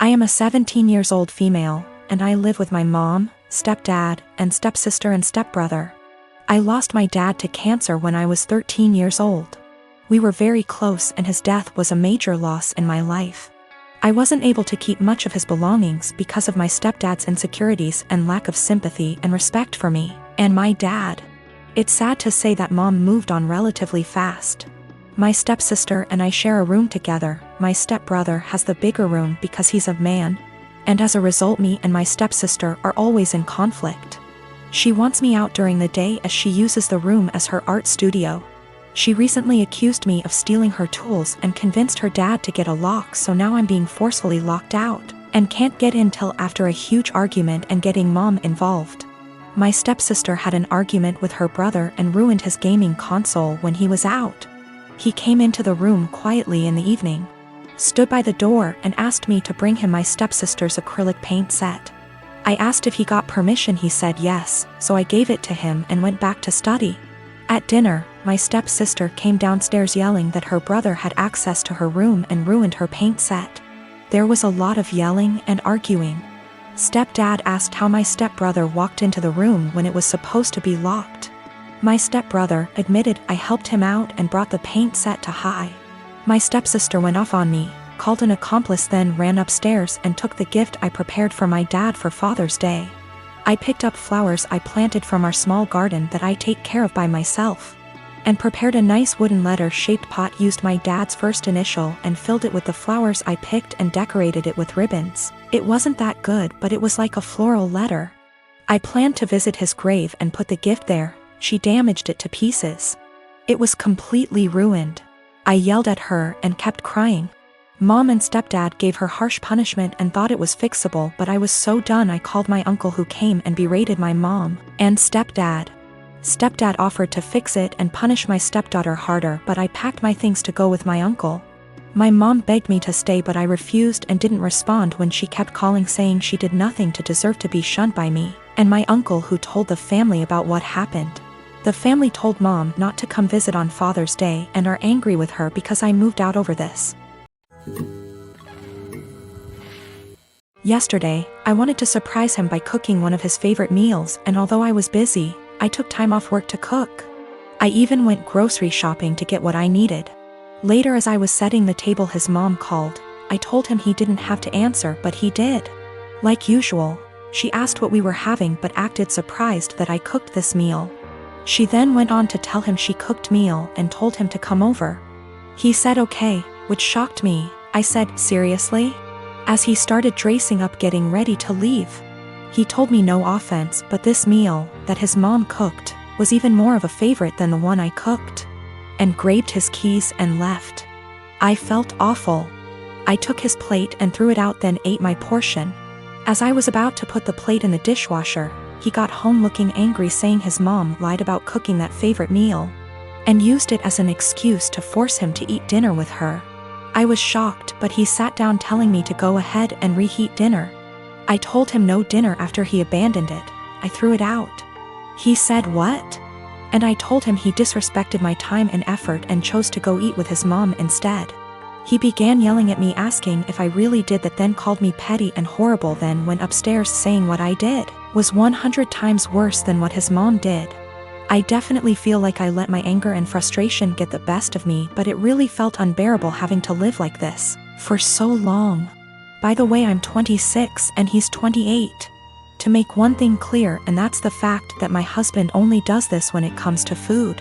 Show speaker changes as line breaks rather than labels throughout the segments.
I am a 17 years old female, and I live with my mom, stepdad, and stepsister and stepbrother. I lost my dad to cancer when I was 13 years old. We were very close and his death was a major loss in my life. I wasn't able to keep much of his belongings because of my stepdad's insecurities and lack of sympathy and respect for me, and my dad. It's sad to say that mom moved on relatively fast. My stepsister and I share a room together. My stepbrother has the bigger room because he's a man, and as a result me and my stepsister are always in conflict. She wants me out during the day as she uses the room as her art studio. She recently accused me of stealing her tools and convinced her dad to get a lock, so now I'm being forcefully locked out and can't get in till after a huge argument and getting mom involved. My stepsister had an argument with her brother and ruined his gaming console when he was out. He came into the room quietly in the evening, stood by the door and asked me to bring him my stepsister's acrylic paint set. I asked if he got permission. He said yes, so I gave it to him and went back to study. At dinner, my stepsister came downstairs yelling that her brother had access to her room and ruined her paint set. There was a lot of yelling and arguing. Stepdad asked how my stepbrother walked into the room when it was supposed to be locked. My stepbrother admitted I helped him out and brought the paint set to high. My stepsister went off on me, called an accomplice, then ran upstairs and took the gift I prepared for my dad for Father's Day. I picked up flowers I planted from our small garden that I take care of by myself, and prepared a nice wooden letter-shaped pot, used my dad's first initial and filled it with the flowers I picked and decorated it with ribbons. It wasn't that good, but it was like a floral letter. I planned to visit his grave and put the gift there. She damaged it to pieces. It was completely ruined. I yelled at her and kept crying. Mom and stepdad gave her harsh punishment and thought it was fixable, but I was so done I called my uncle, who came and berated my mom and stepdad. Stepdad offered to fix it and punish my stepdaughter harder, but I packed my things to go with my uncle. My mom begged me to stay, but I refused and didn't respond when she kept calling saying she did nothing to deserve to be shunned by me and my uncle, who told the family about what happened. The family told mom not to come visit on Father's Day and are angry with her because I moved out over this. Yesterday, I wanted to surprise him by cooking one of his favorite meals, and although I was busy, I took time off work to cook. I even went grocery shopping to get what I needed. Later, as I was setting the table, his mom called. I told him he didn't have to answer, but he did. Like usual, she asked what we were having but acted surprised that I cooked this meal. She then went on to tell him she cooked meal and told him to come over. He said okay, which shocked me. I said, seriously? As he started dressing up getting ready to leave. He told me no offense, but this meal that his mom cooked was even more of a favorite than the one I cooked, and grabbed his keys and left. I felt awful. I took his plate and threw it out, then ate my portion. As I was about to put the plate in the dishwasher, he got home looking angry, saying his mom lied about cooking that favorite meal and used it as an excuse to force him to eat dinner with her. I was shocked, but he sat down telling me to go ahead and reheat dinner. I told him no dinner after he abandoned it. I threw it out. He said what? And I told him he disrespected my time and effort and chose to go eat with his mom instead. He began yelling at me, asking if I really did that, then called me petty and horrible, then went upstairs saying what I did was 100 times worse than what his mom did. I definitely feel like I let my anger and frustration get the best of me, but it really felt unbearable having to live like this for so long. By the way, I'm 26 and he's 28. To make one thing clear, and that's the fact that my husband only does this when it comes to food.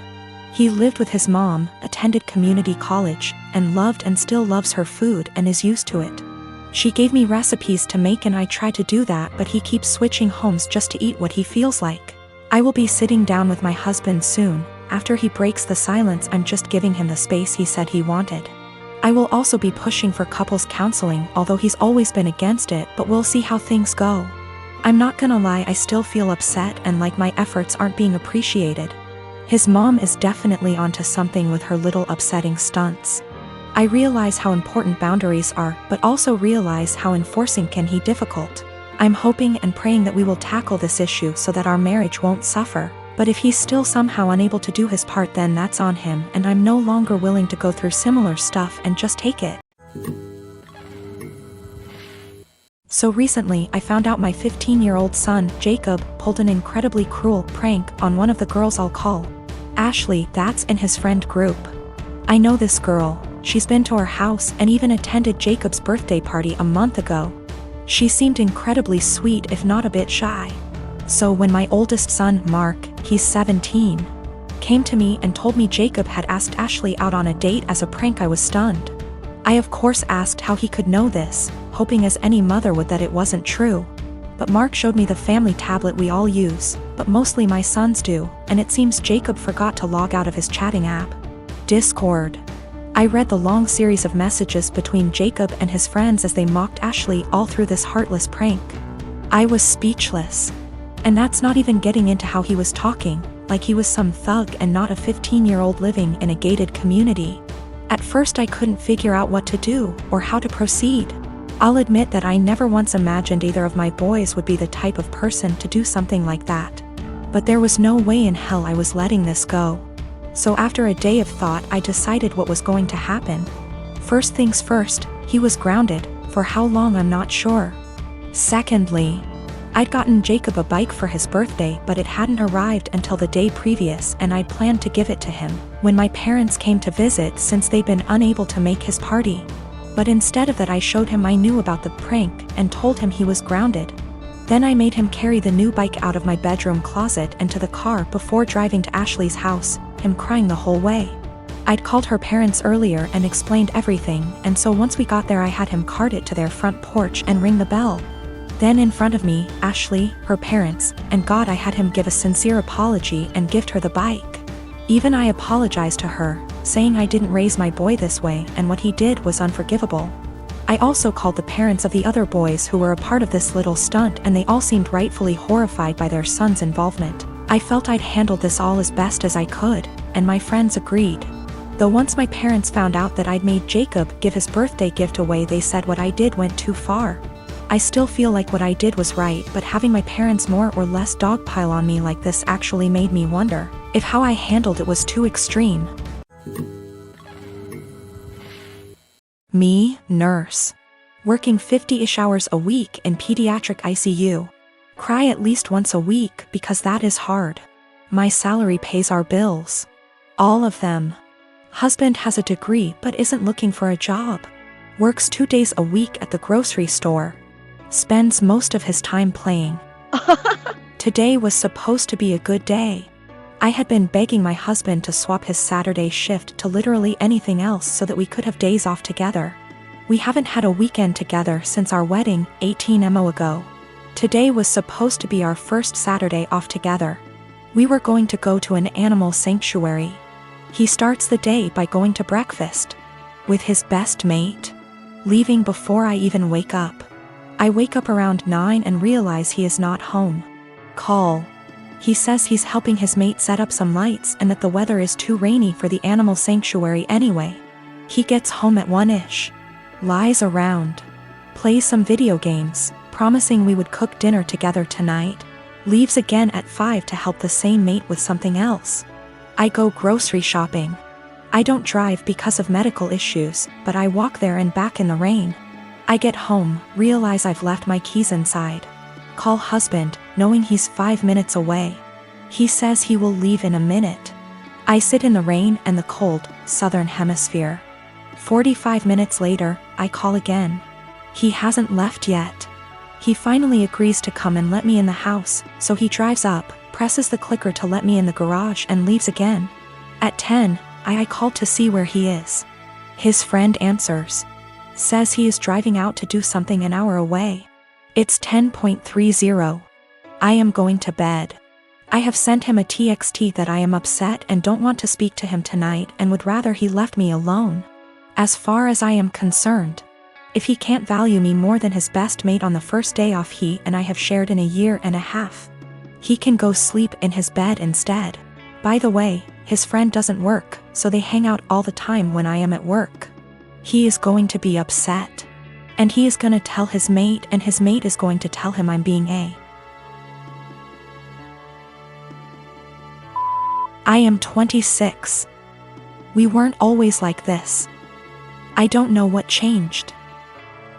He lived with his mom, attended community college, and loved and still loves her food and is used to it. She gave me recipes to make and I try to do that, but he keeps switching homes just to eat what he feels like. I will be sitting down with my husband soon. After he breaks the silence, I'm just giving him the space he said he wanted. I will also be pushing for couples counseling, although he's always been against it, but we'll see how things go. I'm not gonna lie, I still feel upset and like my efforts aren't being appreciated. His mom is definitely onto something with her little upsetting stunts. I realize how important boundaries are, but also realize how enforcing can be difficult. I'm hoping and praying that we will tackle this issue so that our marriage won't suffer. But if he's still somehow unable to do his part, then that's on him, and I'm no longer willing to go through similar stuff and just take it. So recently I found out my 15-year-old son, Jacob, pulled an incredibly cruel prank on one of the girls I'll call Ashley, that's in his friend group. I know this girl, she's been to our house and even attended Jacob's birthday party a month ago. She seemed incredibly sweet if not a bit shy. So when my oldest son, Mark, he's 17, came to me and told me Jacob had asked Ashley out on a date as a prank, I was stunned. I of course asked how he could know this, hoping as any mother would that it wasn't true. But Mark showed me the family tablet we all use, but mostly my sons do, and it seems Jacob forgot to log out of his chatting app, Discord. I read the long series of messages between Jacob and his friends as they mocked Ashley all through this heartless prank. I was speechless. And that's not even getting into how he was talking, like he was some thug and not a 15-year-old living in a gated community. At first I couldn't figure out what to do or how to proceed. I'll admit that I never once imagined either of my boys would be the type of person to do something like that. But there was no way in hell I was letting this go. So after a day of thought I decided what was going to happen. First things first, he was grounded, for how long I'm not sure. Secondly, I'd gotten Jacob a bike for his birthday, but it hadn't arrived until the day previous and I'd planned to give it to him when my parents came to visit since they'd been unable to make his party. But instead of that I showed him I knew about the prank and told him he was grounded. Then I made him carry the new bike out of my bedroom closet and to the car before driving to Ashley's house, him crying the whole way. I'd called her parents earlier and explained everything, and so once we got there I had him cart it to their front porch and ring the bell. Then in front of me, Ashley, her parents, and God, I had him give a sincere apology and gift her the bike. Even I apologized to her, saying I didn't raise my boy this way and what he did was unforgivable. I also called the parents of the other boys who were a part of this little stunt and they all seemed rightfully horrified by their son's involvement. I felt I'd handled this all as best as I could, and my friends agreed. Though once my parents found out that I'd made Jacob give his birthday gift away, they said what I did went too far. I still feel like what I did was right, but having my parents more or less dogpile on me like this actually made me wonder if how I handled it was too extreme. Me, nurse. Working 50-ish hours a week in pediatric ICU. Cry at least once a week because that is hard. My salary pays our bills. All of them. Husband has a degree but isn't looking for a job. Works 2 days a week at the grocery store. Spends most of his time playing. Today was supposed to be a good day. I had been begging my husband to swap his Saturday shift to literally anything else so that we could have days off together. We haven't had a weekend together since our wedding, 18 mo ago. Today was supposed to be our first Saturday off together. We were going to go to an animal sanctuary. He starts the day by going to breakfast with his best mate, leaving before I even wake up. I wake up around 9 and realize he is not home. Call. He says he's helping his mate set up some lights and that the weather is too rainy for the animal sanctuary anyway. He gets home at 1-ish. Lies around. Plays some video games, promising we would cook dinner together tonight. Leaves again at 5 to help the same mate with something else. I go grocery shopping. I don't drive because of medical issues, but I walk there and back in the rain. I get home, realize I've left my keys inside. Call husband, knowing he's 5 minutes away. He says he will leave in a minute. I sit in the rain and the cold, southern hemisphere. 45 minutes later, I call again. He hasn't left yet. He finally agrees to come and let me in the house, so he drives up, presses the clicker to let me in the garage and leaves again. At 10, I called to see where he is. His friend answers. Says he is driving out to do something an hour away. It's 10:30. I am going to bed. I have sent him a TXT that I am upset and don't want to speak to him tonight and would rather he left me alone. As far as I am concerned, if he can't value me more than his best mate on the first day off he and I have shared in a year and a half, he can go sleep in his bed instead. By the way, his friend doesn't work, so they hang out all the time when I am at work. He is going to be upset. And he is going to tell his mate and his mate is going to tell him I'm being I am 26. We weren't always like this. I don't know what changed.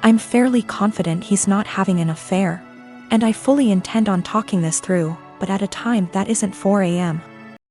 I'm fairly confident he's not having an affair. And I fully intend on talking this through, but at a time that isn't 4 a.m.